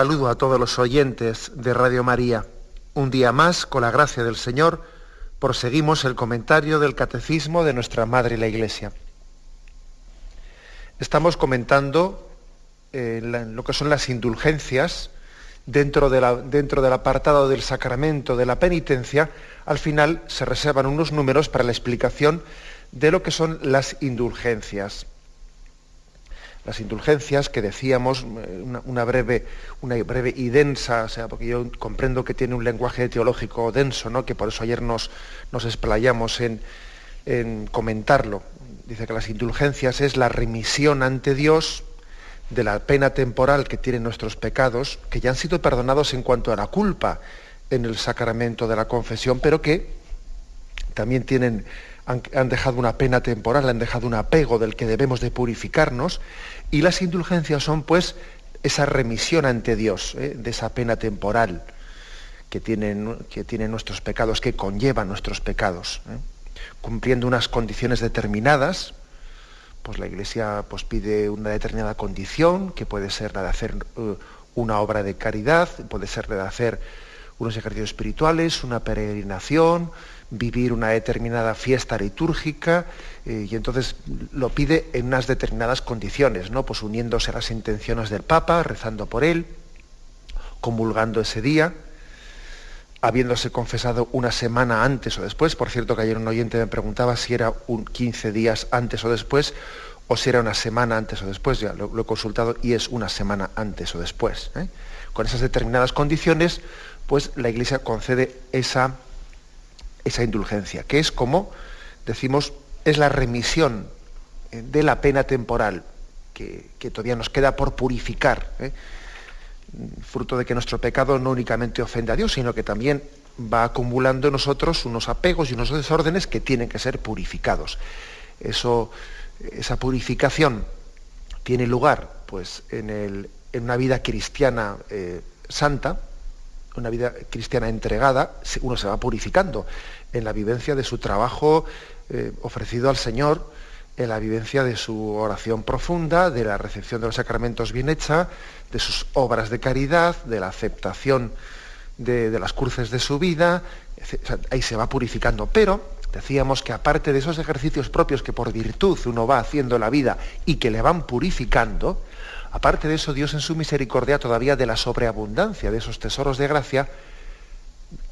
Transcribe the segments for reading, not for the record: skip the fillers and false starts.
Saludo a todos los oyentes de Radio María. Un día más, con la gracia del Señor, proseguimos el comentario del Catecismo de nuestra Madre la Iglesia. Estamos comentando lo que son las indulgencias dentro del apartado del sacramento de la penitencia. Al final se reservan unos números para la explicación de lo que son las indulgencias. Las indulgencias que decíamos, una breve y densa, porque yo comprendo que tiene un lenguaje teológico denso, ¿no? Que por eso ayer nos explayamos en comentarlo. Dice que las indulgencias es la remisión ante Dios de la pena temporal que tienen nuestros pecados, que ya han sido perdonados en cuanto a la culpa en el sacramento de la confesión, pero que también han dejado una pena temporal, han dejado un apego del que debemos de purificarnos, y las indulgencias son pues esa remisión ante Dios, de esa pena temporal que tienen nuestros pecados, que conllevan nuestros pecados. Cumpliendo unas condiciones determinadas, pues la Iglesia pues pide una determinada condición, que puede ser la de hacer una obra de caridad, puede ser la de hacer unos ejercicios espirituales, una peregrinación, vivir una determinada fiesta litúrgica, y entonces lo pide en unas determinadas condiciones, ¿no? Pues uniéndose a las intenciones del Papa, rezando por él, comulgando ese día, habiéndose confesado una semana antes o después. Por cierto, que ayer un oyente me preguntaba si era 15 días antes o después, o si era una semana antes o después. Ya lo he consultado y es una semana antes o después. Con esas determinadas condiciones, pues la Iglesia concede esa indulgencia, que es, como decimos, es la remisión de la pena temporal que todavía nos queda por purificar, fruto de que nuestro pecado no únicamente ofende a Dios, sino que también va acumulando en nosotros unos apegos y unos desórdenes que tienen que ser purificados. Esa purificación tiene lugar pues en una vida cristiana santa, una vida cristiana entregada. Uno se va purificando en la vivencia de su trabajo ofrecido al Señor, en la vivencia de su oración profunda, de la recepción de los sacramentos bien hecha, de sus obras de caridad, de la aceptación de las cruces de su vida. O sea, ahí se va purificando. Pero decíamos que aparte de esos ejercicios propios que por virtud uno va haciendo en la vida y que le van purificando, aparte de eso, Dios en su misericordia, todavía de la sobreabundancia de esos tesoros de gracia,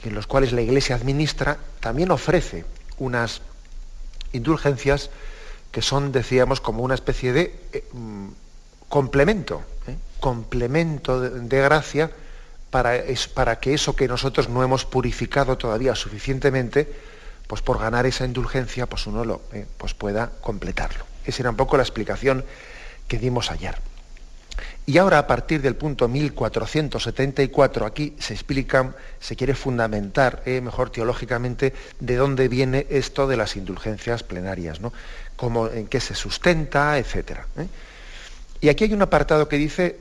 en los cuales la Iglesia administra, también ofrece unas indulgencias que son, decíamos, como una especie de complemento de gracia para que eso que nosotros no hemos purificado todavía suficientemente, pues por ganar esa indulgencia, pues uno pues pueda completarlo. Esa era un poco la explicación que dimos ayer. Y ahora, a partir del punto 1474, aquí se quiere fundamentar mejor teológicamente de dónde viene esto de las indulgencias plenarias, ¿no? En qué se sustenta, etc. Y aquí hay un apartado que dice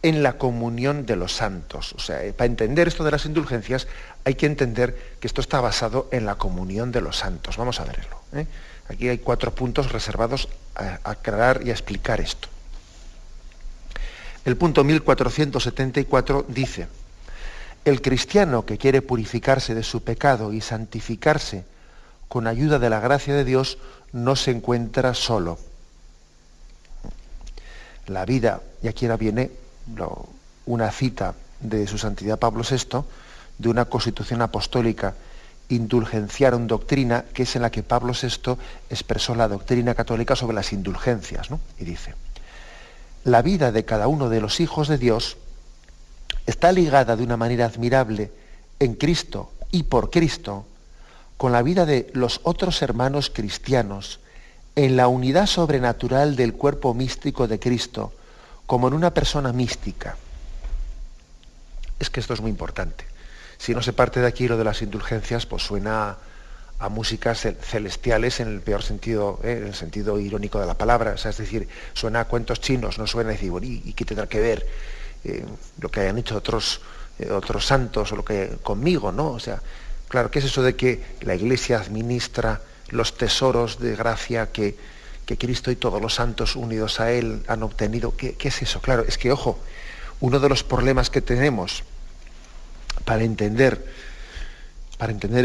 en la comunión de los santos. O sea, para entender esto de las indulgencias hay que entender que esto está basado en la comunión de los santos. Vamos a verlo. Aquí hay 4 puntos reservados a aclarar y a explicar esto. El punto 1474 dice: el cristiano que quiere purificarse de su pecado y santificarse con ayuda de la gracia de Dios no se encuentra solo. La vida, y aquí ahora viene una cita de su santidad Pablo VI, de una constitución apostólica Indulgentiarum Doctrina, que es en la que Pablo VI expresó la doctrina católica sobre las indulgencias, ¿no? Y dice: la vida de cada uno de los hijos de Dios está ligada de una manera admirable en Cristo y por Cristo con la vida de los otros hermanos cristianos, en la unidad sobrenatural del cuerpo místico de Cristo, como en una persona mística. Es que esto es muy importante. Si no se parte de aquí lo de las indulgencias, pues suena a músicas celestiales en el peor sentido, en el sentido irónico de la palabra. O sea, es decir, suena a cuentos chinos, no suena a decir, bueno, ¿y qué tendrá que ver lo que hayan hecho otros santos o lo que conmigo, ¿no? O sea, claro, ¿qué es eso de que la Iglesia administra los tesoros de gracia que Cristo y todos los santos unidos a Él han obtenido? ¿Qué es eso? Claro, es que, ojo, Uno de los problemas que tenemos para entender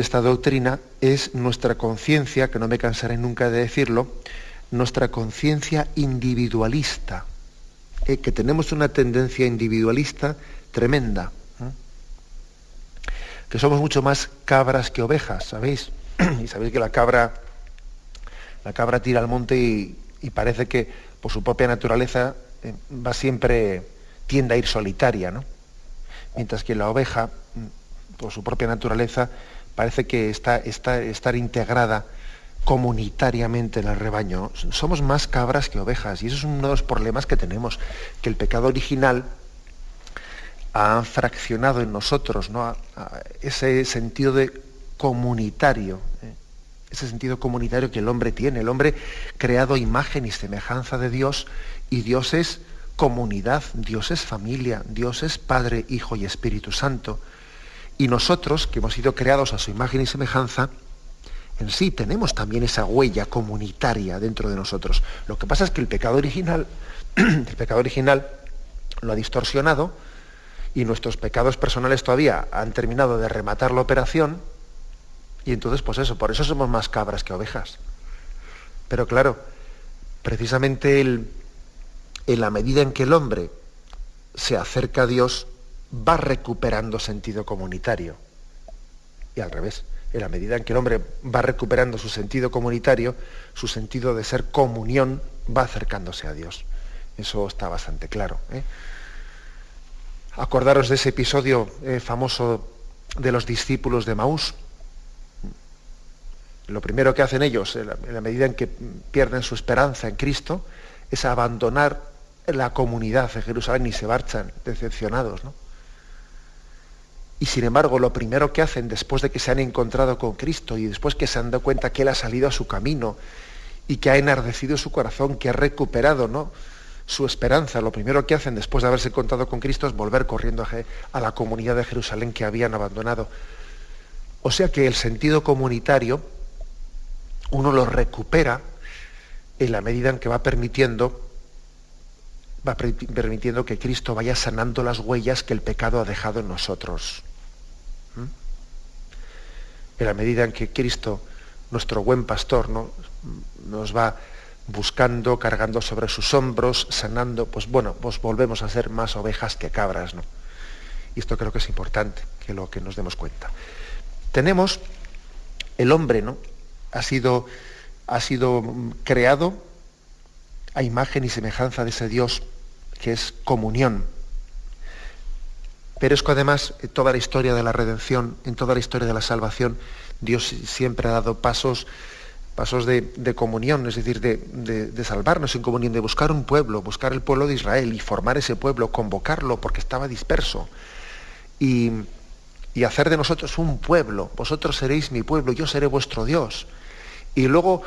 esta doctrina es nuestra conciencia, que no me cansaré nunca de decirlo, nuestra conciencia individualista, que tenemos una tendencia individualista tremenda, que somos mucho más cabras que ovejas, ¿sabéis? Y sabéis que la cabra tira al monte y parece que por su propia naturaleza tiende a ir solitaria, ¿no? Mientras que la oveja, por su propia naturaleza, parece que estar integrada comunitariamente en el rebaño. Somos más cabras que ovejas, y eso es uno de los problemas que tenemos, que el pecado original ha fraccionado en nosotros, ¿no? a ese sentido de comunitario, ese sentido comunitario que el hombre tiene. El hombre creado a imagen y semejanza de Dios, y Dios es comunidad, Dios es familia, Dios es Padre, Hijo y Espíritu Santo. Y nosotros, que hemos sido creados a su imagen y semejanza, en sí tenemos también esa huella comunitaria dentro de nosotros. Lo que pasa es que el pecado original lo ha distorsionado, y nuestros pecados personales todavía han terminado de rematar la operación, y entonces, pues eso, por eso somos más cabras que ovejas. Pero claro, precisamente en la medida en que el hombre se acerca a Dios, va recuperando sentido comunitario. Y al revés, en la medida en que el hombre va recuperando su sentido comunitario, su sentido de ser comunión, va acercándose a Dios. Eso está bastante claro, ¿eh? Acordaros de ese episodio famoso de los discípulos de Maús. Lo primero que hacen ellos, en la medida en que pierden su esperanza en Cristo, es abandonar la comunidad de Jerusalén y se marchan decepcionados, ¿no? Y sin embargo, lo primero que hacen después de que se han encontrado con Cristo y después que se han dado cuenta que Él ha salido a su camino y que ha enardecido su corazón, que ha recuperado, ¿no?, su esperanza, lo primero que hacen después de haberse encontrado con Cristo es volver corriendo a la comunidad de Jerusalén que habían abandonado. O sea que el sentido comunitario uno lo recupera en la medida en que va permitiendo que Cristo vaya sanando las huellas que el pecado ha dejado en nosotros. En la medida en que Cristo, nuestro buen pastor, ¿no?, nos va buscando, cargando sobre sus hombros, sanando, pues bueno, pues volvemos a ser más ovejas que cabras, ¿no? Y esto creo que es importante, que nos demos cuenta. Tenemos, el hombre, ¿no?, ha sido creado a imagen y semejanza de ese Dios que es comunión. Pero es que además, en toda la historia de la redención, en toda la historia de la salvación, Dios siempre ha dado pasos de comunión, es decir, de salvarnos en comunión, de buscar un pueblo, buscar el pueblo de Israel y formar ese pueblo, convocarlo porque estaba disperso y hacer de nosotros un pueblo. Vosotros seréis mi pueblo, yo seré vuestro Dios. Y luego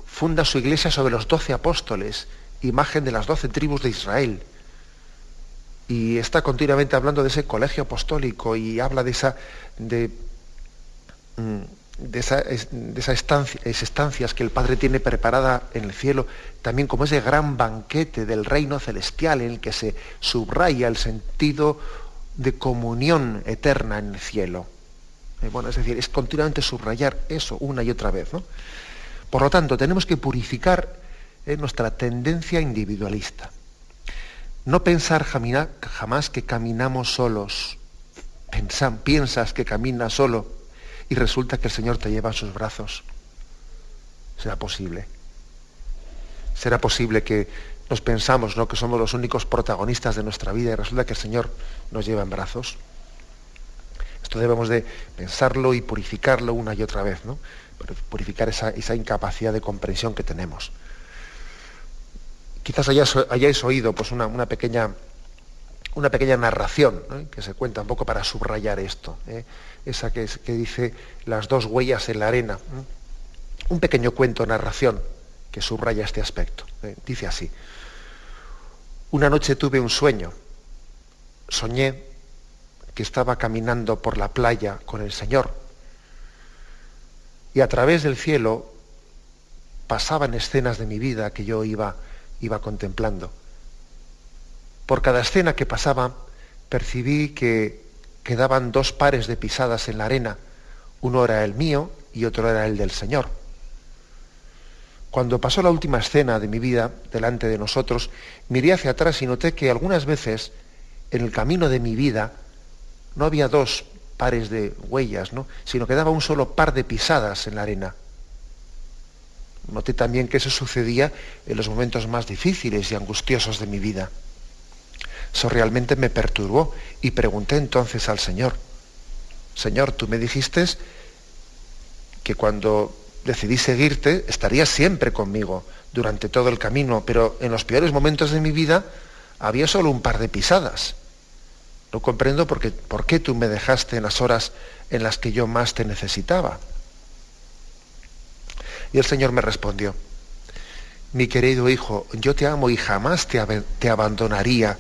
funda su iglesia sobre los 12 apóstoles, imagen de las 12 tribus de Israel. Y está continuamente hablando de ese colegio apostólico y habla de esas estancias que el Padre tiene preparada en el cielo, también como ese gran banquete del reino celestial en el que se subraya el sentido de comunión eterna en el cielo. Bueno, es decir, es continuamente subrayar eso una y otra vez, ¿no? Por lo tanto, tenemos que purificar nuestra tendencia individualista. No pensar jamás que caminamos solos. Piensas que caminas solo y resulta que el Señor te lleva en sus brazos. ¿Será posible? ¿Será posible que nos pensamos, ¿no?, que somos los únicos protagonistas de nuestra vida y resulta que el Señor nos lleva en brazos? Esto debemos de pensarlo y purificarlo una y otra vez, ¿no? Purificar esa incapacidad de comprensión que tenemos. Quizás hayáis oído pues, una pequeña narración, ¿no?, que se cuenta un poco para subrayar esto, esa que dice las dos huellas en la arena. Un pequeño cuento, narración, que subraya este aspecto. Dice así: una noche tuve un sueño. Soñé que estaba caminando por la playa con el Señor y a través del cielo pasaban escenas de mi vida que yo iba contemplando. Por cada escena que pasaba, percibí que quedaban dos pares de pisadas en la arena. Uno era el mío y otro era el del Señor. Cuando pasó la última escena de mi vida delante de nosotros, miré hacia atrás y noté que algunas veces en el camino de mi vida no había dos pares de huellas, ¿no?, sino que daba un solo par de pisadas en la arena. Noté también que eso sucedía en los momentos más difíciles y angustiosos de mi vida. Eso realmente me perturbó y pregunté entonces al Señor: Señor, tú me dijiste que cuando decidí seguirte estarías siempre conmigo durante todo el camino, pero en los peores momentos de mi vida había solo un par de pisadas. No comprendo por qué tú me dejaste en las horas en las que yo más te necesitaba. Y el Señor me respondió: mi querido hijo, yo te amo y jamás te abandonaría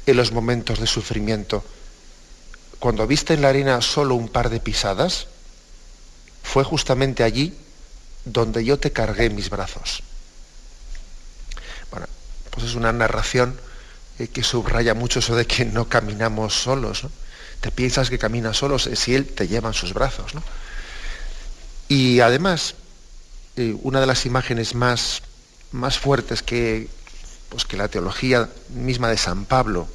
en los momentos de sufrimiento. Cuando viste en la arena solo un par de pisadas, fue justamente allí donde yo te cargué en mis brazos. Bueno, pues es una narración que subraya mucho eso de que no caminamos solos, ¿no? Te piensas que caminas solos si Él te lleva en sus brazos, ¿no? Y además, una de las imágenes más fuertes que la teología misma de San Pablo,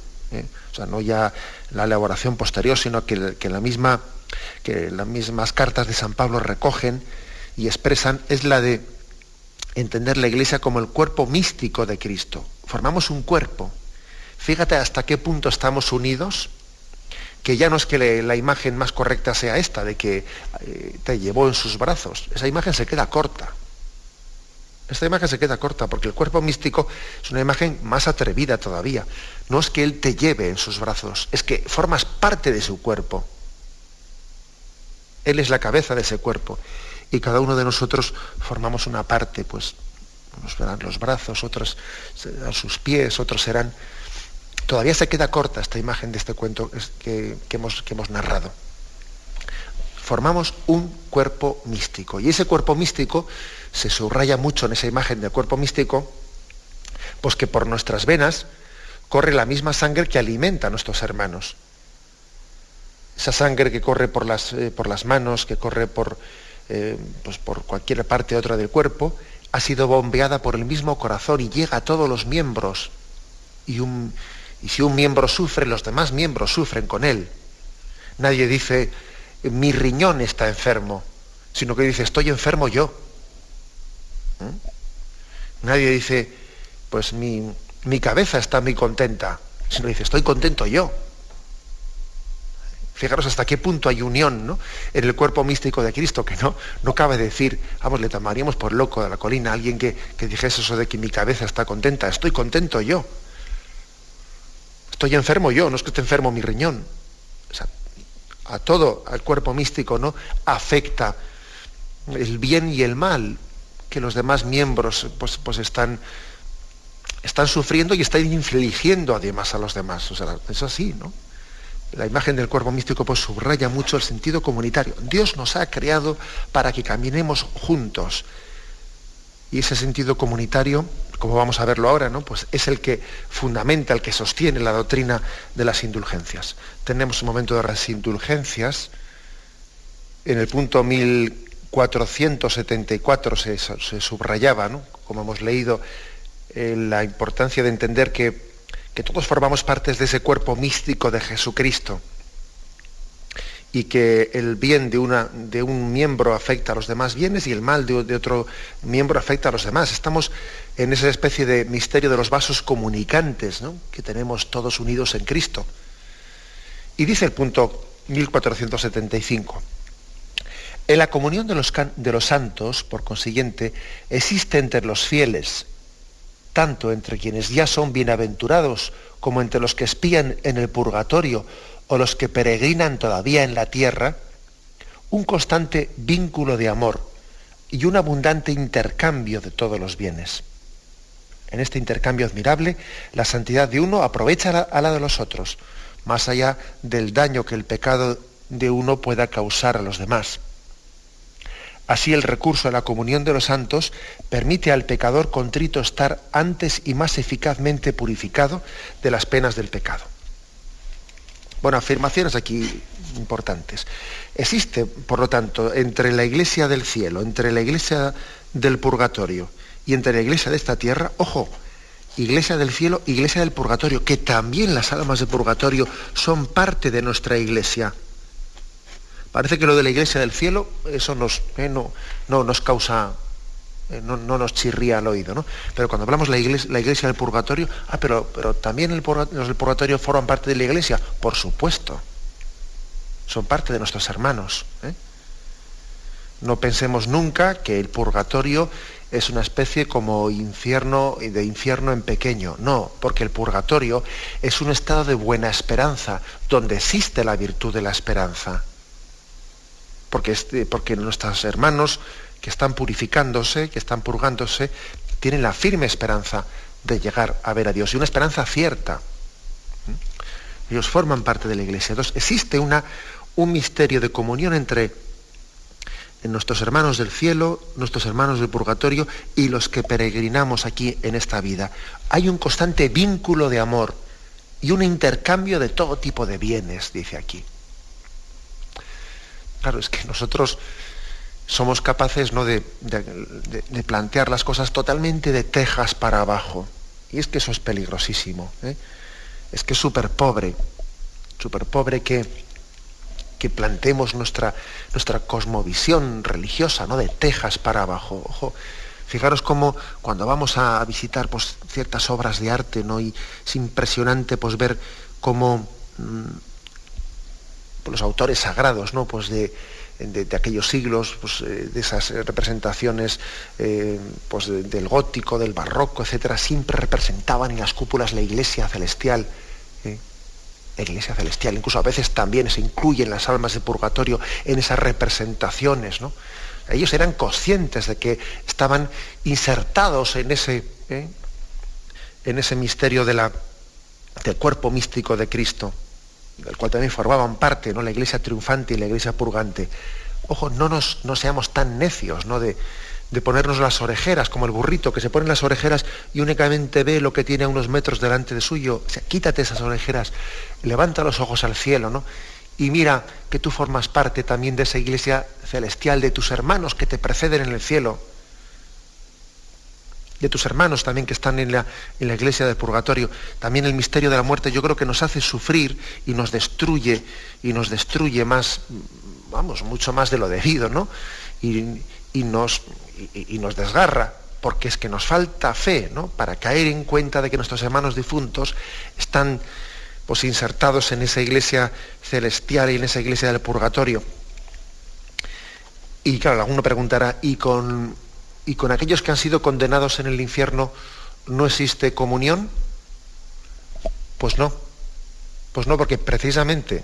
o sea, no ya la elaboración posterior, sino que las mismas cartas de San Pablo recogen y expresan, es la de entender la Iglesia como el cuerpo místico de Cristo. Formamos un cuerpo. Fíjate hasta qué punto estamos unidos, que ya no es que la imagen más correcta sea esta, de que te llevó en sus brazos. Esa imagen se queda corta. Esta imagen se queda corta porque el cuerpo místico es una imagen más atrevida todavía. No es que Él te lleve en sus brazos, es que formas parte de su cuerpo. Él es la cabeza de ese cuerpo y cada uno de nosotros formamos una parte, pues unos serán los brazos, otros serán sus pies, otros serán... Todavía se queda corta esta imagen de este cuento que hemos narrado. Formamos un cuerpo místico y ese cuerpo místico se subraya mucho en esa imagen del cuerpo místico, pues que por nuestras venas corre la misma sangre que alimenta a nuestros hermanos. Esa sangre que corre por las manos, que corre por cualquier parte otra del cuerpo, ha sido bombeada por el mismo corazón y llega a todos los miembros. Y si un miembro sufre, los demás miembros sufren con él. Nadie dice, mi riñón está enfermo, sino que dice, estoy enfermo yo. Nadie dice, pues mi cabeza está muy contenta, sino dice, estoy contento yo. Fijaros hasta qué punto hay unión, ¿no?, en el cuerpo místico de Cristo, que no cabe decir, vamos, le tomaríamos por loco de la colina a alguien que dijese eso de que mi cabeza está contenta, estoy contento yo. Estoy enfermo yo, no es que esté enfermo mi riñón. O sea, a todo, al cuerpo místico, ¿no?, afecta el bien y el mal que los demás miembros pues están sufriendo y están infligiendo además a los demás. O sea, es así, ¿no? La imagen del cuerpo místico pues subraya mucho el sentido comunitario. Dios nos ha creado para que caminemos juntos. Y ese sentido comunitario, como vamos a verlo ahora, ¿no?, pues es el que fundamenta, el que sostiene la doctrina de las indulgencias. Tenemos un momento de las indulgencias. En el punto 1474 se subrayaba, ¿no?, como hemos leído, la importancia de entender que todos formamos partes de ese cuerpo místico de Jesucristo y que el bien de un miembro afecta a los demás bienes y el mal de otro miembro afecta a los demás. Estamos en esa especie de misterio de los vasos comunicantes, ¿no?, que tenemos todos unidos en Cristo. Y dice el punto 1475, en la comunión de los santos, por consiguiente, existe entre los fieles, tanto entre quienes ya son bienaventurados como entre los que espían en el purgatorio o los que peregrinan todavía en la tierra, un constante vínculo de amor y un abundante intercambio de todos los bienes. En este intercambio admirable, la santidad de uno aprovecha a la de los otros, más allá del daño que el pecado de uno pueda causar a los demás. Así el recurso a la comunión de los santos permite al pecador contrito estar antes y más eficazmente purificado de las penas del pecado. Bueno, afirmaciones aquí importantes. Existe, por lo tanto, entre la iglesia del cielo, entre la iglesia del purgatorio y entre la iglesia de esta tierra, ojo, iglesia del cielo, iglesia del purgatorio, que también las almas de purgatorio son parte de nuestra iglesia. Parece que lo de la iglesia del cielo, eso no nos causa, no nos chirría al oído, ¿no? Pero cuando hablamos de la iglesia del purgatorio, pero también los del purgatorio forman parte de la iglesia, por supuesto. Son parte de nuestros hermanos, ¿eh? No pensemos nunca que el purgatorio es una especie como infierno, de infierno en pequeño. No, porque el purgatorio es un estado de buena esperanza, donde existe la virtud de la esperanza. Porque nuestros hermanos que están purificándose, que están purgándose, tienen la firme esperanza de llegar a ver a Dios, y una esperanza cierta. Ellos forman parte de la iglesia. Entonces existe un misterio de comunión entre nuestros hermanos del cielo, nuestros hermanos del purgatorio y los que peregrinamos aquí en esta vida. Hay un constante vínculo de amor y un intercambio de todo tipo de bienes, dice aquí. Claro, es que nosotros somos capaces, ¿no?, de plantear las cosas totalmente de tejas para abajo. Y es que eso es peligrosísimo, ¿eh? Es que es súper pobre que planteemos nuestra cosmovisión religiosa, ¿no?, de tejas para abajo. Ojo, fijaros cómo cuando vamos a visitar pues, ciertas obras de arte, ¿no?, y es impresionante pues, ver cómo los autores sagrados, ¿no?, pues de aquellos siglos, pues, de esas representaciones pues del gótico, del barroco, etcétera, siempre representaban en las cúpulas la iglesia celestial. La iglesia celestial, incluso a veces también se incluyen las almas de purgatorio en esas representaciones, ¿no? Ellos eran conscientes de que estaban insertados en ese misterio del cuerpo místico de Cristo, del cual también formaban parte, ¿no?, la iglesia triunfante y la iglesia purgante. Ojo, no seamos tan necios, ¿no?, de ponernos las orejeras, como el burrito que se pone las orejeras y únicamente ve lo que tiene a unos metros delante de suyo. O sea, quítate esas orejeras, levanta los ojos al cielo, ¿no?, y mira que tú formas parte también de esa iglesia celestial, de tus hermanos que te preceden en el cielo, de tus hermanos también que están en la iglesia del purgatorio. También el misterio de la muerte yo creo que nos hace sufrir y nos destruye más, mucho más de lo debido, ¿no? Y nos desgarra, porque es que nos falta fe, ¿no?, para caer en cuenta de que nuestros hermanos difuntos están pues insertados en esa iglesia celestial y en esa iglesia del purgatorio. Y claro, alguno preguntará, ¿y con aquellos que han sido condenados en el infierno no existe comunión? Pues no, porque precisamente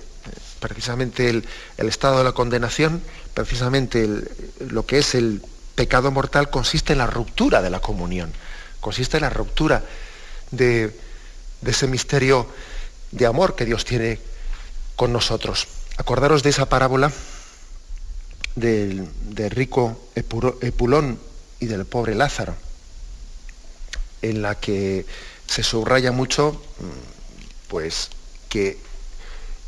el estado de la condenación, precisamente lo que es el pecado mortal, consiste en la ruptura de la comunión, consiste en la ruptura de ese misterio de amor que Dios tiene con nosotros. Acordaros de esa parábola del rico Epulón y del pobre Lázaro, en la que se subraya mucho pues que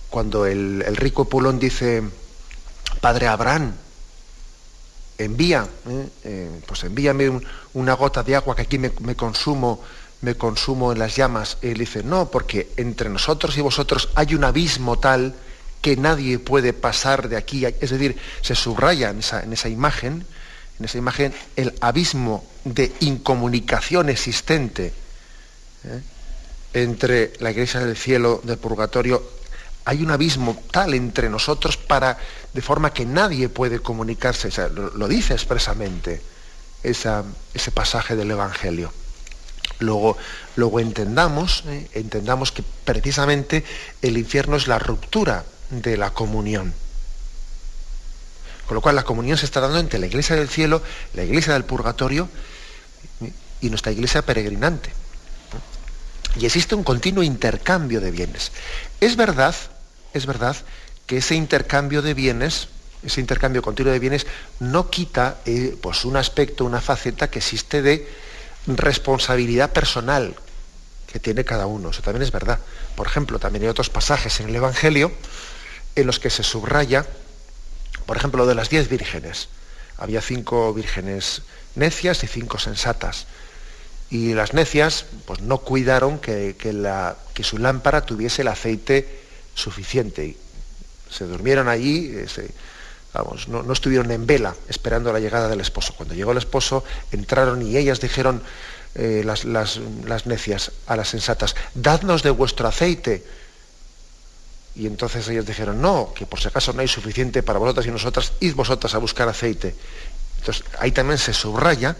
cuando el rico Epulón dice: Padre Abraham, envíame una gota de agua que aquí me consumo en las llamas. Él dice: no, porque entre nosotros y vosotros hay un abismo tal que nadie puede pasar de aquí. Es decir, se subraya en esa imagen el abismo de incomunicación existente entre la iglesia del cielo, del purgatorio. Hay un abismo tal entre nosotros de forma que nadie puede comunicarse. O sea, lo dice expresamente ese pasaje del Evangelio. Luego entendamos que precisamente el infierno es la ruptura de la comunión. Con lo cual la comunión se está dando entre la iglesia del cielo, la iglesia del purgatorio y nuestra iglesia peregrinante. Y existe un continuo intercambio de bienes. Es verdad que ese intercambio de bienes ese intercambio continuo de bienes no quita pues un aspecto, una faceta que existe de responsabilidad personal que tiene cada uno. Eso también es verdad. Por ejemplo, también hay otros pasajes en el Evangelio en los que se subraya, por ejemplo, lo de las 10 vírgenes. Había 5 vírgenes necias y 5 sensatas. Y las necias pues no cuidaron que su lámpara tuviese el aceite suficiente. Se durmieron allí, no estuvieron en vela esperando la llegada del esposo. Cuando llegó el esposo, entraron y ellas dijeron, las necias a las sensatas, dadnos de vuestro aceite. Y entonces ellas dijeron, no, que por si acaso no hay suficiente para vosotras y nosotras, id vosotras a buscar aceite. Entonces ahí también se subraya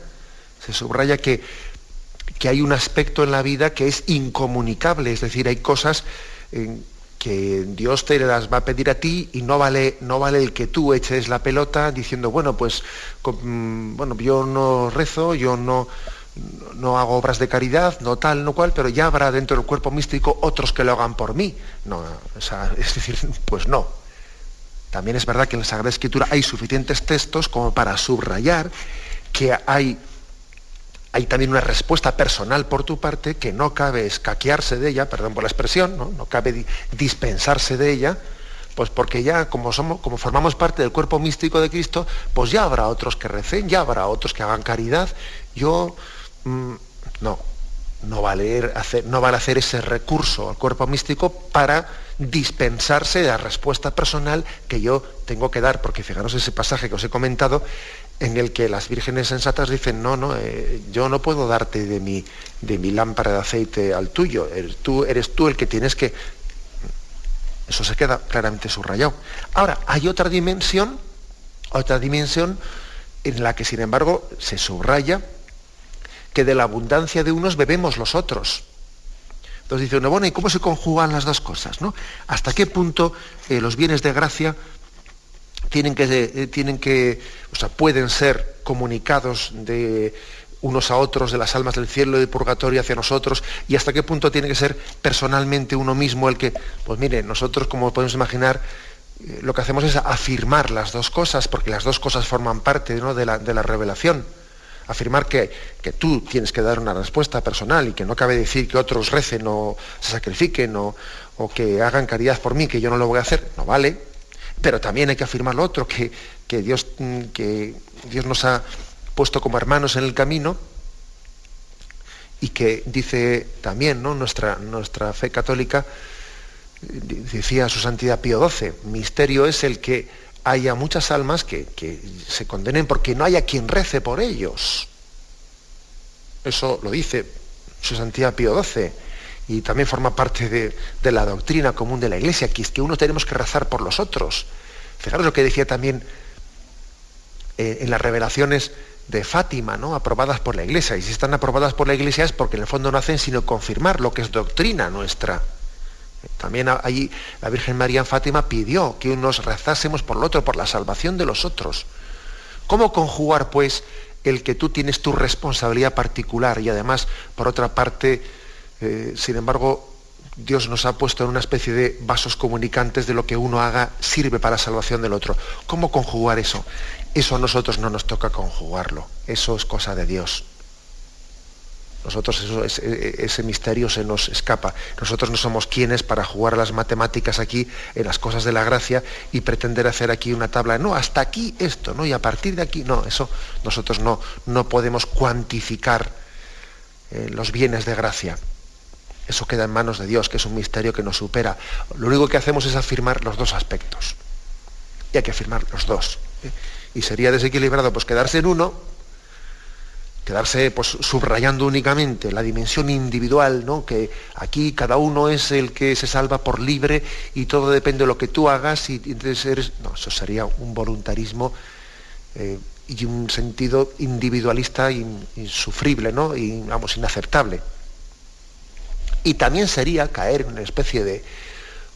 que hay un aspecto en la vida que es incomunicable, es decir, hay cosas que Dios te las va a pedir a ti y no vale el que tú eches la pelota diciendo, bueno, pues yo no rezo, yo no hago obras de caridad, no tal, no cual, pero ya habrá dentro del cuerpo místico otros que lo hagan por mí. No, es decir, pues no. También es verdad que en la Sagrada Escritura hay suficientes textos como para subrayar que hay también una respuesta personal por tu parte que no cabe escaquearse de ella, perdón por la expresión, no cabe dispensarse de ella, pues porque ya como formamos parte del cuerpo místico de Cristo, pues ya habrá otros que recen, ya habrá otros que hagan caridad. No vale hacer ese recurso al cuerpo místico para dispensarse de la respuesta personal que yo tengo que dar, porque fijaros ese pasaje que os he comentado, en el que las vírgenes sensatas dicen, yo no puedo darte de mi lámpara de aceite al tuyo, eres tú el que tienes que... Eso se queda claramente subrayado. Ahora, hay otra dimensión en la que, sin embargo, se subraya que de la abundancia de unos bebemos los otros. Entonces dice uno, bueno, ¿y cómo se conjugan las dos cosas, no? ¿Hasta qué punto los bienes de gracia pueden ser comunicados de unos a otros, de las almas del cielo y del purgatorio hacia nosotros, y hasta qué punto tiene que ser personalmente uno mismo el que, pues mire, nosotros, como podemos imaginar, lo que hacemos es afirmar las dos cosas, porque las dos cosas forman parte, ¿no?, de la revelación. Afirmar que tú tienes que dar una respuesta personal y que no cabe decir que otros recen o se sacrifiquen o que hagan caridad por mí, que yo no lo voy a hacer, no vale. Pero también hay que afirmar lo otro, que Dios nos ha puesto como hermanos en el camino, y que dice también, ¿no?, nuestra fe católica, decía su santidad Pío XII, misterio es el que haya muchas almas que se condenen porque no haya quien rece por ellos. Eso lo dice su santidad Pío XII, y también forma parte de la doctrina común de la Iglesia, que es que uno tenemos que rezar por los otros. Fijaros lo que decía también en las revelaciones de Fátima, ¿no?, aprobadas por la Iglesia. Y si están aprobadas por la Iglesia es porque en el fondo no hacen sino confirmar lo que es doctrina nuestra. También allí la Virgen María en Fátima pidió que nos rezásemos por el otro, por la salvación de los otros. ¿Cómo conjugar, pues, el que tú tienes tu responsabilidad particular y además, por otra parte, sin embargo, Dios nos ha puesto en una especie de vasos comunicantes de lo que uno haga sirve para la salvación del otro? ¿Cómo conjugar eso? Eso a nosotros no nos toca conjugarlo. Eso es cosa de Dios. Nosotros ese misterio se nos escapa. Nosotros no somos quienes para jugar a las matemáticas aquí en las cosas de la gracia y pretender hacer aquí una tabla. No, hasta aquí esto, ¿no? Y a partir de aquí, no, eso nosotros no podemos cuantificar los bienes de gracia. Eso queda en manos de Dios, que es un misterio que nos supera. Lo único que hacemos es afirmar los dos aspectos. Y hay que afirmar los dos. Y sería desequilibrado pues quedarse en uno, quedarse pues subrayando únicamente la dimensión individual, ¿no?, que aquí cada uno es el que se salva por libre y todo depende de lo que tú hagas, y entonces no, eso sería un voluntarismo y un sentido individualista insufrible, ¿no?, y vamos, inaceptable. Y también sería caer en una especie de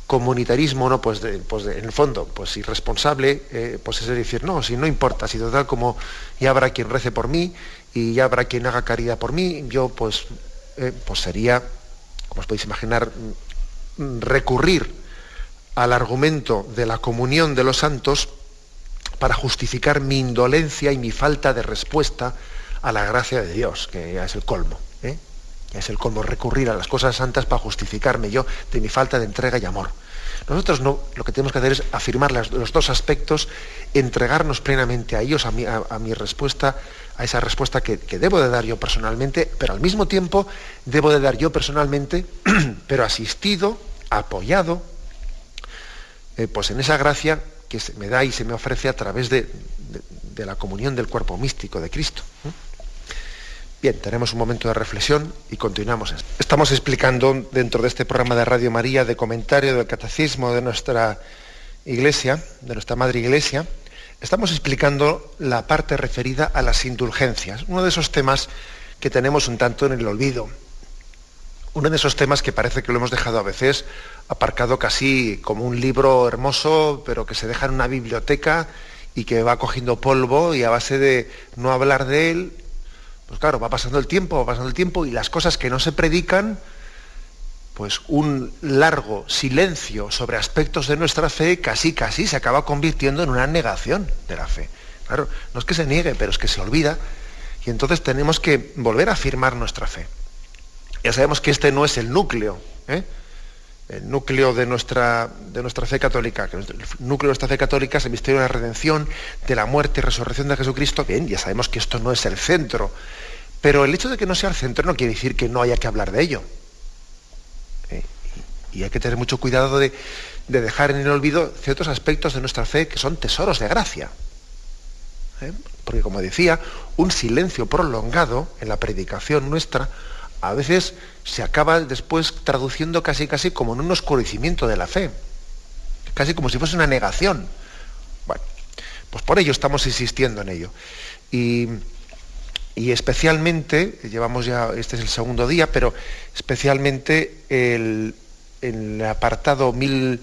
comunitarismo, ¿no?, en el fondo, pues irresponsable, pues es decir, no, si no importa, si total como ya habrá quien rece por mí y ya habrá quien haga caridad por mí, yo pues sería, como os podéis imaginar, recurrir al argumento de la comunión de los santos para justificar mi indolencia y mi falta de respuesta a la gracia de Dios, que ya es el colmo, ¿eh? Ya es el colmo, recurrir a las cosas santas para justificarme yo de mi falta de entrega y amor. Nosotros no, lo que tenemos que hacer es afirmar los dos aspectos, entregarnos plenamente a ellos, a mi respuesta, a esa respuesta que debo de dar yo personalmente, pero al mismo tiempo debo de dar yo personalmente, pero asistido, apoyado, pues en esa gracia que se me da y se me ofrece a través de la comunión del cuerpo místico de Cristo. Bien, tenemos un momento de reflexión y continuamos. Estamos explicando dentro de este programa de Radio María, de comentario del Catecismo de nuestra Iglesia, de nuestra Madre Iglesia, estamos explicando la parte referida a las indulgencias, uno de esos temas que tenemos un tanto en el olvido, uno de esos temas que parece que lo hemos dejado a veces aparcado casi como un libro hermoso, pero que se deja en una biblioteca y que va cogiendo polvo, y a base de no hablar de él, pues claro, va pasando el tiempo y las cosas que no se predican, pues un largo silencio sobre aspectos de nuestra fe casi se acaba convirtiendo en una negación de la fe. Claro, no es que se niegue, pero es que se olvida, y entonces tenemos que volver a afirmar nuestra fe. Ya sabemos que este no es el núcleo, el núcleo de nuestra fe católica, que el núcleo de nuestra fe católica es el misterio de la redención, de la muerte y resurrección de Jesucristo. Bien, ya sabemos que esto no es el centro, pero el hecho de que no sea el centro no quiere decir que no haya que hablar de ello. Y hay que tener mucho cuidado de dejar en el olvido ciertos aspectos de nuestra fe que son tesoros de gracia. Porque, como decía, un silencio prolongado en la predicación nuestra a veces se acaba después traduciendo casi como en un oscurecimiento de la fe, casi como si fuese una negación. Bueno, pues por ello estamos insistiendo en ello. Y especialmente, llevamos ya, este es el segundo día, pero especialmente en el apartado del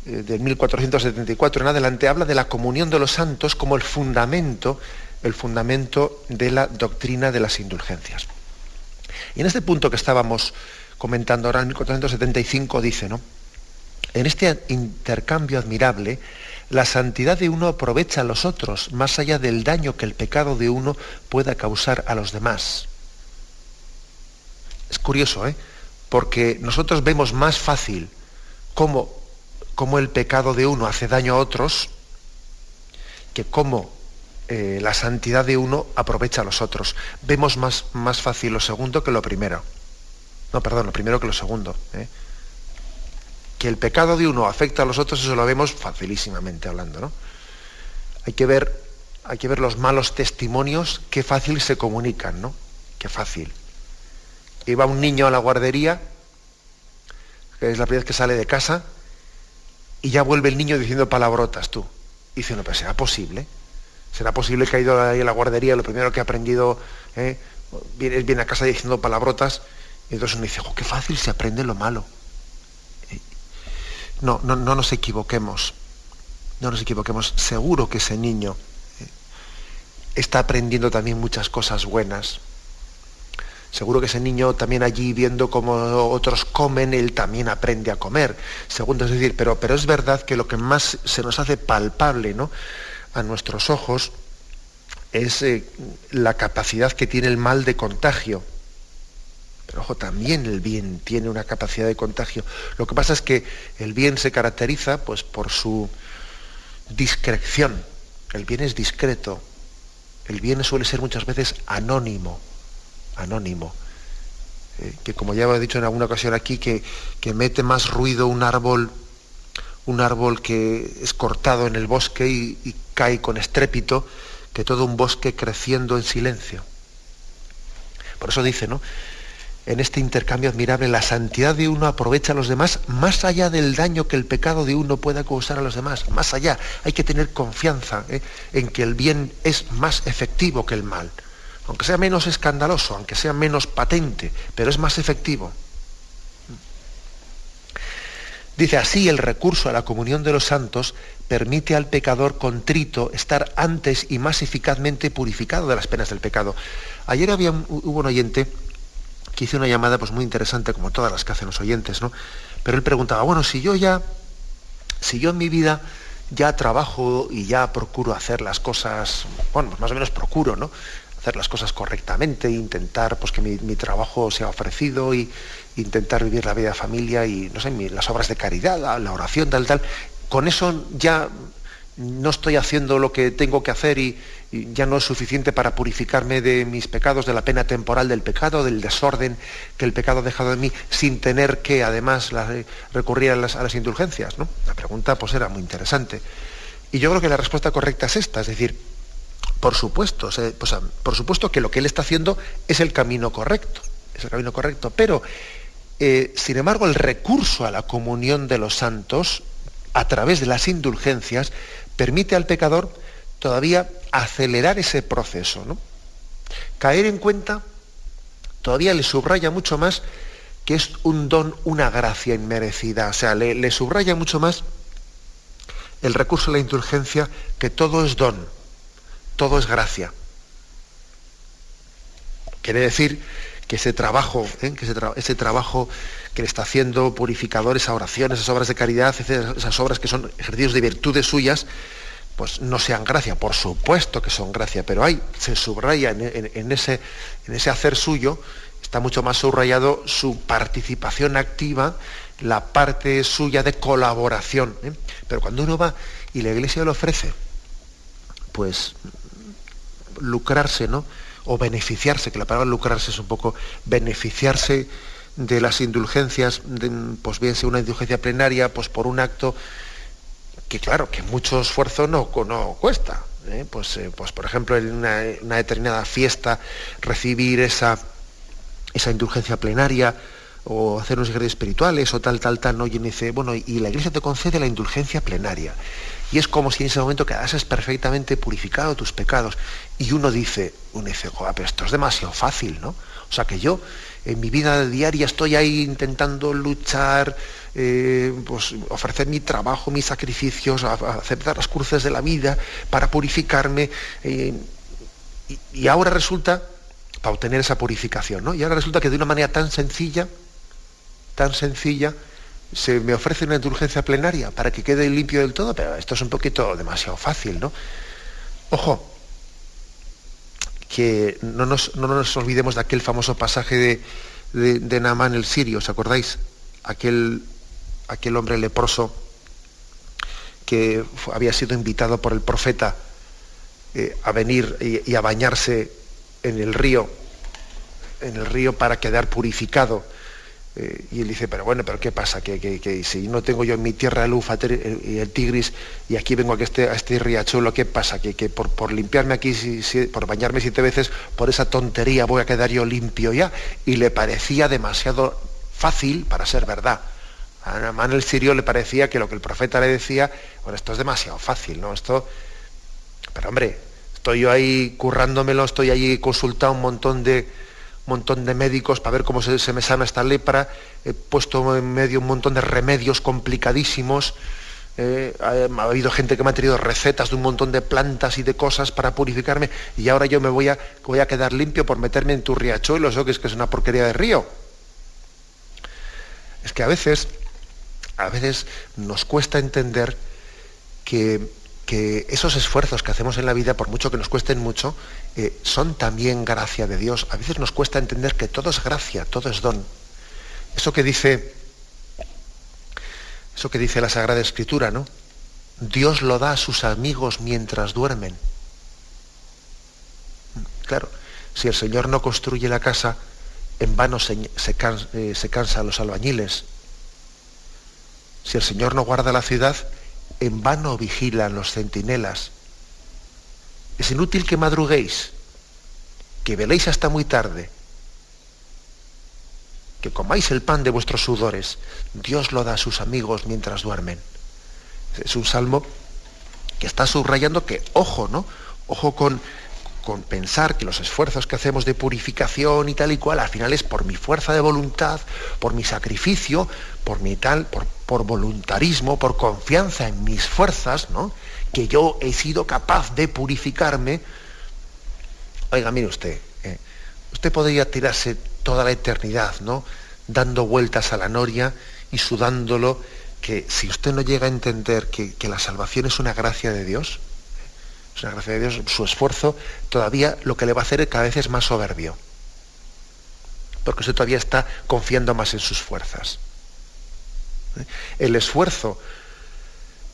1474 en adelante, habla de la comunión de los santos como el fundamento de la doctrina de las indulgencias. Y en este punto que estábamos comentando ahora, en 1475, dice, ¿no? En este intercambio admirable, la santidad de uno aprovecha a los otros, más allá del daño que el pecado de uno pueda causar a los demás. Es curioso, porque nosotros vemos más fácil cómo el pecado de uno hace daño a otros, que cómo la santidad de uno aprovecha a los otros. Vemos más fácil lo segundo que lo primero. No, perdón, lo primero que lo segundo. Que el pecado de uno afecta a los otros, eso lo vemos facilísimamente hablando, ¿no? Hay que ver los malos testimonios, qué fácil se comunican, ¿no? Qué fácil. Iba un niño a la guardería, que es la primera vez que sale de casa, y ya vuelve el niño diciendo palabrotas, tú. Y dice, no, pero ¿será posible? ¿Será posible que ha ido ahí a la guardería, lo primero que ha aprendido, viene a casa diciendo palabrotas? Y entonces uno dice, qué fácil se aprende lo malo. No nos equivoquemos. No nos equivoquemos. Seguro que ese niño está aprendiendo también muchas cosas buenas. Seguro que ese niño también allí viendo cómo otros comen, él también aprende a comer. Segundo, es decir, pero es verdad que lo que más se nos hace palpable, ¿no?, a nuestros ojos es la capacidad que tiene el mal de contagio. Pero ojo, también el bien tiene una capacidad de contagio. Lo que pasa es que el bien se caracteriza pues por su discreción. El bien es discreto. El bien suele ser muchas veces anónimo. Que como ya he dicho en alguna ocasión aquí, que mete más ruido un árbol que es cortado en el bosque y cae con estrépito, que todo un bosque creciendo en silencio. Por eso dice, ¿no?, en este intercambio admirable, la santidad de uno aprovecha a los demás más allá del daño que el pecado de uno pueda causar a los demás. Más allá, hay que tener confianza en que el bien es más efectivo que el mal. Aunque sea menos escandaloso, aunque sea menos patente, pero es más efectivo. Dice, así el recurso a la comunión de los santos permite al pecador contrito estar antes y más eficazmente purificado de las penas del pecado. Ayer hubo un oyente que hizo una llamada pues muy interesante, como todas las que hacen los oyentes, ¿no? Pero él preguntaba, bueno, si yo en mi vida ya trabajo y ya procuro hacer las cosas, bueno, más o menos procuro, ¿no? Hacer las cosas correctamente, intentar pues que mi trabajo sea ofrecido y intentar vivir la vida de familia y, no sé, las obras de caridad, la oración, tal. Con eso ya no estoy haciendo lo que tengo que hacer y ya no es suficiente para purificarme de mis pecados, de la pena temporal del pecado, del desorden que el pecado ha dejado en mí, sin tener que además recurrir a las indulgencias, ¿no? La pregunta pues era muy interesante. Y yo creo que la respuesta correcta es esta, es decir, por supuesto, por supuesto que lo que él está haciendo es el camino correcto, pero sin embargo el recurso a la comunión de los santos a través de las indulgencias permite al pecador todavía acelerar ese proceso, ¿no? Caer en cuenta todavía le subraya mucho más que es un don, una gracia inmerecida, o sea, le subraya mucho más el recurso a la indulgencia, que todo es don, todo es gracia. Quiere decir que ese trabajo, ese trabajo que le está haciendo purificador, esa oración, esas obras de caridad, esas obras que son ejercicios de virtudes suyas, pues no sean gracia. Por supuesto que son gracia, pero ahí se subraya en ese hacer suyo, está mucho más subrayado su participación activa, la parte suya de colaboración, ¿eh? Pero cuando uno va y la Iglesia le ofrece, pues lucrarse, ¿no? O beneficiarse, que la palabra lucrarse es un poco beneficiarse de las indulgencias, pues bien sea una indulgencia plenaria, pues por un acto que claro, que mucho esfuerzo no cuesta, ¿eh? Pues por ejemplo en una determinada fiesta recibir esa indulgencia plenaria o hacer unos ejercicios espirituales o tal, ¿no? Y dice, bueno, y la Iglesia te concede la indulgencia plenaria. Y es como si en ese momento quedases perfectamente purificado de tus pecados. Y uno dice, joder, pero esto es demasiado fácil, ¿no? O sea que yo en mi vida diaria estoy ahí intentando luchar, pues ofrecer mi trabajo, mis sacrificios, aceptar las cruces de la vida para purificarme. Y ahora resulta, para obtener esa purificación, ¿no? Y ahora resulta que de una manera tan sencilla, se me ofrece una indulgencia plenaria para que quede limpio del todo, pero esto es un poquito demasiado fácil, ¿no? Ojo, que no nos olvidemos de aquel famoso pasaje de Naamán el sirio, ¿os acordáis? Aquel hombre leproso que había sido invitado por el profeta a venir y a bañarse en el río para quedar purificado. Y él dice, pero ¿qué pasa? Que si no tengo yo en mi tierra el Éufrates y el Tigris y aquí vengo a este riachuelo, ¿qué pasa? Que por limpiarme aquí, por bañarme 7 veces, por esa tontería voy a quedar yo limpio ya. Y le parecía demasiado fácil para ser verdad. A Naamán el sirio le parecía que lo que el profeta le decía, bueno, esto es demasiado fácil, ¿no? Pero hombre, estoy yo ahí currándomelo, estoy ahí consultando un montón de médicos para ver cómo se me sana esta lepra, he puesto en medio un montón de remedios complicadísimos, ha habido gente que me ha traído recetas de un montón de plantas y de cosas para purificarme, y ahora yo me voy a quedar limpio por meterme en tu riachuelo, eso que es una porquería de río. Es que a veces nos cuesta entender que esos esfuerzos que hacemos en la vida, por mucho que nos cuesten mucho, son también gracia de Dios. A veces nos cuesta entender que todo es gracia, todo es don. Eso que dice la Sagrada Escritura, ¿no? Dios lo da a sus amigos mientras duermen. Claro, si el Señor no construye la casa, en vano se cansan los albañiles. Si el Señor no guarda la ciudad, en vano vigilan los centinelas. Es inútil que madruguéis, que veléis hasta muy tarde, que comáis el pan de vuestros sudores. Dios lo da a sus amigos mientras duermen. Es un salmo que está subrayando que, ojo, ¿no? Ojo con pensar que los esfuerzos que hacemos de purificación y tal y cual, al final es por mi fuerza de voluntad, por mi sacrificio, por voluntarismo, por confianza en mis fuerzas, ¿no? Que yo he sido capaz de purificarme. Oiga, mire usted, usted podría tirarse toda la eternidad, ¿no? Dando vueltas a la noria y sudándolo, que si usted no llega a entender que la salvación es una gracia de Dios, es una gracia de Dios, su esfuerzo todavía lo que le va a hacer cada vez es más soberbio. Porque usted todavía está confiando más en sus fuerzas. El esfuerzo,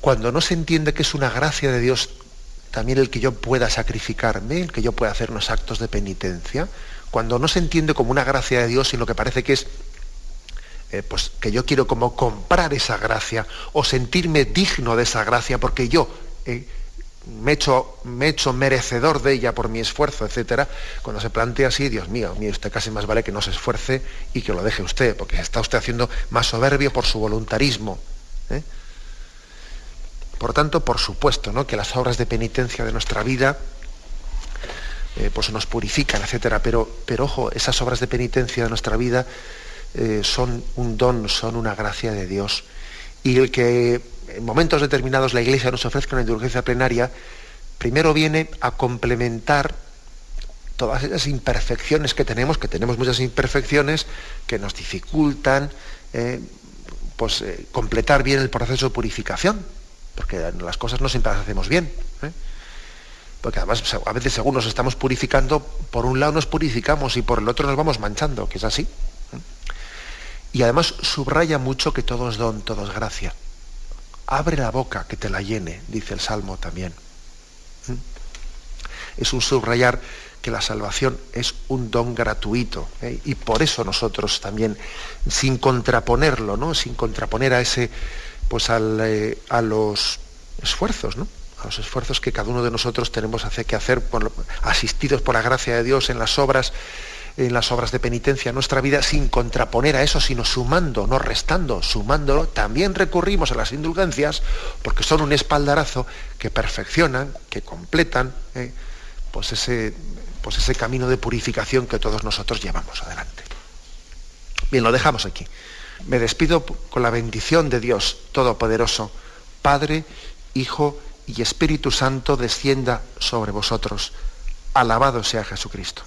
cuando no se entiende que es una gracia de Dios, también el que yo pueda sacrificarme, el que yo pueda hacer unos actos de penitencia, cuando no se entiende como una gracia de Dios, sino que parece que es pues que yo quiero como comprar esa gracia o sentirme digno de esa gracia porque yo me he hecho merecedor de ella por mi esfuerzo, etcétera. Cuando se plantea así, Dios mío, usted casi más vale que no se esfuerce y que lo deje usted, porque se está usted haciendo más soberbio por su voluntarismo. Por tanto, por supuesto, ¿no?, que las obras de penitencia de nuestra vida pues nos purifican, etcétera. Pero ojo, esas obras de penitencia de nuestra vida son un don, son una gracia de Dios. Y el que en momentos determinados la Iglesia nos ofrezca una indulgencia plenaria, primero viene a complementar todas esas imperfecciones que tenemos muchas imperfecciones que nos dificultan completar bien el proceso de purificación, porque las cosas no siempre las hacemos bien. Porque además a veces según nos estamos purificando, por un lado nos purificamos y por el otro nos vamos manchando, que es así. Y además subraya mucho que todo es don, todo es gracia. Abre la boca que te la llene, dice el Salmo también. Es un subrayar que la salvación es un don gratuito, y por eso nosotros también, sin contraponerlo, ¿no?, sin contraponer a ese, pues a los esfuerzos, ¿no?, a los esfuerzos que cada uno de nosotros tenemos que hacer, asistidos por la gracia de Dios en las obras de penitencia en nuestra vida, sin contraponer a eso, sino sumando, no restando, sumándolo, también recurrimos a las indulgencias, porque son un espaldarazo que perfeccionan, que completan pues ese camino de purificación que todos nosotros llevamos adelante. Bien, lo dejamos aquí. Me despido con la bendición de Dios Todopoderoso, Padre, Hijo y Espíritu Santo, descienda sobre vosotros. Alabado sea Jesucristo.